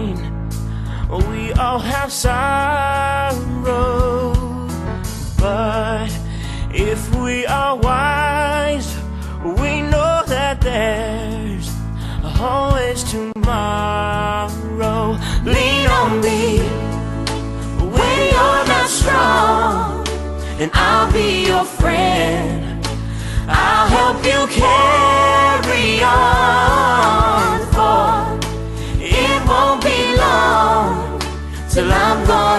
pain, we all have sorrow. But if we are wise, we know that there's always tomorrow. Lean on me when you're not strong, and I'll be your friend. I'll help you carry on, for it won't be long till I'm gone.